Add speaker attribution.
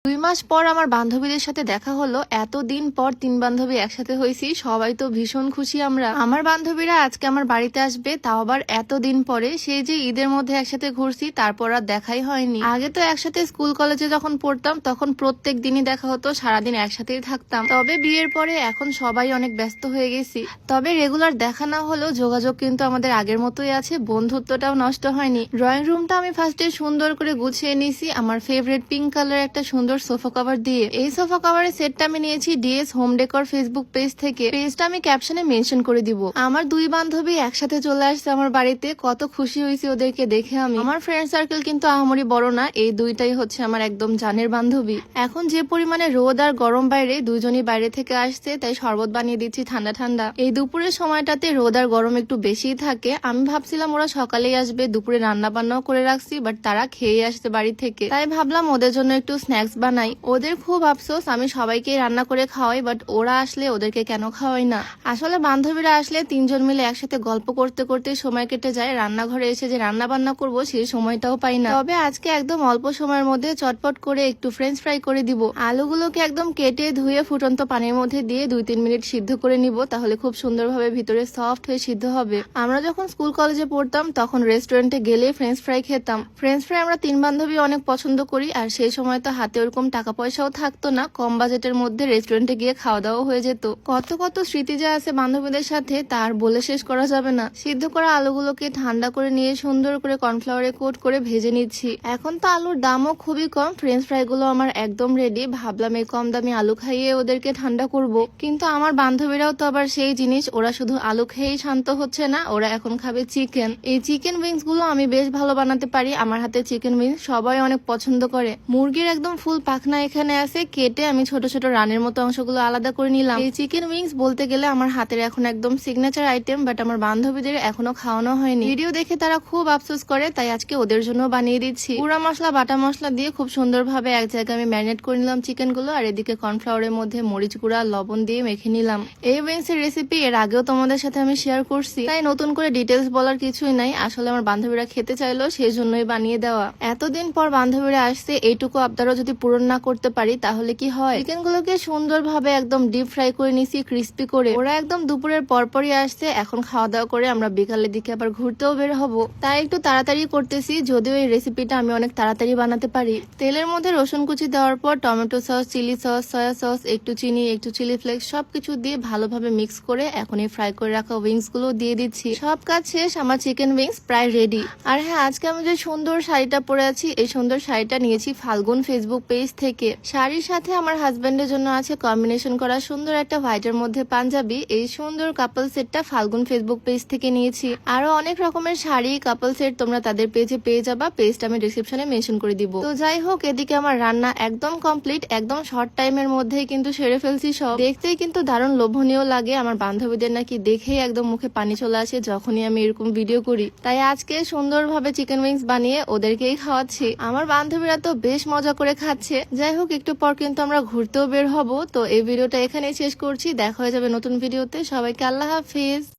Speaker 1: 2 মাস পর আমার বান্ধবীদের সাথে দেখা হলো। এতদিন পর 3 বান্ধবী একসাথে হয়েছি, সবাই তো ভীষণ খুশি আমরা। আমার বান্ধবীরা আজকে আমার বাড়িতে আসবে, তাও আবার এতদিন পরে। সেই যে ঈদের মধ্যে একসাথে ঘুরছি, তারপর আর দেখাই হয়নি। আগে তো একসাথে স্কুল কলেজে যখন পড়তাম তখন প্রত্যেক দিনই দেখা হতো, সারাদিন একসাথেই থাকতাম। তবে বিয়ের পরে এখন সবাই অনেক ব্যস্ত হয়ে গেছি। তবে রেগুলার দেখা না হলেও যোগাযোগ কিন্তু আমাদের আগের মতোই আছে, বন্ধুত্বটাও নষ্ট হয়নি। ড্রয়িং রুমটা আমি ফার্স্টে সুন্দর করে গুছিয়ে নিয়েছি আমার ফেভারিট পিঙ্ক কালার একটা সুন্দর সোফা কভার দিয়ে। এই সোফা কভারের সেটটা আমি নিয়েছি DS home decor Facebook page থেকে। পেজটা আমি ক্যাপশনে মেনশন করে দিব। আমার 2 বান্ধবী একসাথে চলে আসছে আমার বাড়িতে, কত খুশি হয়েছি ওদেরকে দেখে আমি। আমার ফ্রেন্ড সার্কেল কিন্তু আহামরি বড় না, এই দুইটাই হচ্ছে আমার একদম জানের বান্ধবী। এখন যে পরিমাণে রোদ আর গরম বাইরে, দুজনই বাইরে থেকে আসছে, তাই শরবত বানিয়ে দিচ্ছি ঠান্ডা ঠান্ডা। এই দুপুরের সময়টাতে রোদ আর গরম একটু বেশিই থাকে। আমি ভাবছিলাম ওরা সকালেই আসবে, দুপুরে রান্না বান্নাও করে রাখছি, বাট তারা খেয়ে আসছে বাড়ি থেকে। তাই ভাবলাম ওদের জন্য একটু স্ন্যাক্স বানাই। ওদের খুব আফসোস, আমি সবাইকে রান্না করে খাওয়াই, বাট ওরা আসলে ওদেরকে কেন খাওয়াই না। আসলে বান্ধবীরা আসলে 3 জন মিলে একসাথে গল্প করতে করতে সময় কেটে যায়। রান্নাঘরে এসে যে রান্না বান্না করবো সেই সময়টাও পাই না। তবে আজকে একদম অল্প সময়ের মধ্যে চটপট করে একটু ফ্রেঞ্চ ফ্রাই করে দিব। আলুগুলোকে একদম কেটে ধুয়ে ফুটন্ত পানির মধ্যে দিয়ে 2-3 মিনিট সিদ্ধ করে নিব, তাহলে খুব সুন্দরভাবে ভিতরে সফট হয়ে সিদ্ধ হবে। আমরা যখন স্কুল কলেজে পড়তাম তখন রেস্টুরেন্টে গেলে ফ্রেঞ্চ ফ্রাই খেতাম। ফ্রেঞ্চ ফ্রাই আমরা 3 বান্ধবী অনেক পছন্দ করি, আর সেই সময় তো হাতে ওরকম টাকা পয়সাও থাকতো না, কম বাজেটের মধ্যে রেস্টুরেন্টে গিয়ে খাওয়া দাওয়া হয়ে যেত। কত কত স্মৃতি যে আছে বান্ধবীদের সাথে, তার বলে শেষ করা যাবে না। সিদ্ধ করা আলুগুলোকে ঠান্ডা করে নিয়ে সুন্দর করে কর্নফ্লাওয়ারে কোট করে ভেজে নিচ্ছি। এখন তো আলুর দামও খুবই কম, ফ্রেঞ্চ ফ্রাই গুলো আমার একদম রেডি। ভাবলাম এই কম দামি আলু খাইয়ে ওদেরকে ঠান্ডা করব, কিন্তু আমার বান্ধবীরাও তো আবার সেই জিনিস, ওরা শুধু আলু খেয়েই শান্ত হচ্ছে না, ওরা এখন খাবে চিকেন। এই চিকেন উইংস গুলো আমি বেশ ভালো বানাতে পারি, আমার হাতে চিকেন উইংস সবাই অনেক পছন্দ করে। মুরগির একদম ফুল পাখনা এখানে আছে, কেটে আমি ছোট ছোট রানের মতো অংশগুলো আলাদা করে নিলাম। এই চিকেন উইংস বলতে গেলে আমার হাতের এখন একদম সিগনেচার আইটেম, বাট আমার বান্ধবীদের এখনো খাওয়ানো হয়নি। ভিডিও দেখে তারা খুব আফসোস করে, তাই আজকে ওদের জন্য বানিয়ে দিচ্ছি। পুরা মশলা বাটা মশলা দিয়ে খুব সুন্দরভাবে এক জায়গায় আমি ম্যারিনেট করে নিলাম চিকেন গুলো, আর এদিকে কর্নফ্লাওয়ারের মধ্যে মরিচ গুঁড়া লবণ দিয়ে মেখে নিলাম। এই উইংস এর রেসিপি এর আগেও তোমাদের সাথে আমি শেয়ার করছি, তাই নতুন করে ডিটেলস বলার কিছুই নাই। আসলে আমার বান্ধবীরা খেতে চাইলো, সেই জন্যই বানিয়ে দেওয়া। এতদিন পর বান্ধবীরা আসছে, এইটুকু আবদারও যদি পূরণ না করতে পারি তাহলে কি হয়। চিকেন গুলোকে সুন্দরভাবে একদম ডিপ ফ্রাই করে নিছি ক্রিস্পি করে। ওরা একদম দুপুরের পরপরই আসছে, এখন খাওয়া দাওয়া করে আমরা বিকালের দিকে আবার ঘুরতেও বের হব, তাই একটু তাড়াতাড়ি করতেছি। যদিও এই রেসিপিটা আমি অনেক তাড়াতাড়ি বানাতে পারি। তেলের মধ্যে রসুন কুচি দেওয়ার পর tomato sauce, chilli sauce, soya sauce, একটু চিনি, একটু চিলি ফ্লেক্স সবকিছু দিয়ে ভালোভাবে মিক্স করে এখন এই ফ্রাই করে রাখা উইংস গুলো দিয়ে দিচ্ছি। সব কাজ শেষ, আমার চিকেন উইংস প্রায় রেডি। আর হ্যাঁ, আজকে আমি যে সুন্দর শাড়িটা পরে আছি, এই সুন্দর শাড়িটা নিয়েছি ফাল্গুন ফেসবুক পেজ থেকে। শাড়ির সাথে আমার হাজবেন্ডের জন্য আছে কম্বিনেশন করা সুন্দর একটা হোয়াইটের মধ্যে পাঞ্জাবি। এই সুন্দর কাপল সেটটা ফাল্গুন ফেসবুক পেজ থেকে নিয়েছি। আরো অনেক রকমের শাড়ি কাপল সেট তোমরা তাদের পেজে পেয়ে যাবা, পেজটা আমি ডিসক্রিপশনে মেনশন করে দিব। তো যাই হোক, এদিকে আমার রান্না একদম কমপ্লিট, একদম শর্ট টাইমের মধ্যেই কিন্তু সেরে ফেলছি সব। দেখতেই কিন্তু দারুণ লোভনীয় লাগে। আমার বান্ধবীদের নাকি দেখেই একদম মুখে পানি চলে আসে যখনই আমি এরকম ভিডিও করি। তাই আজকে সুন্দরভাবে চিকেন উইংস বানিয়ে ওদেরকেই খাওয়াচ্ছি। আমার বান্ধবীরা তো বেশ মজা করে খাচ্ছে। যাই হোক, একটু পর কিন্তু আমরা ঘুরতেও বের হব। তো এই ভিডিওটা এখানেই শেষ করছি, দেখা হয়ে যাবে নতুন ভিডিওতে। সবাইকে আল্লাহ হাফিজ।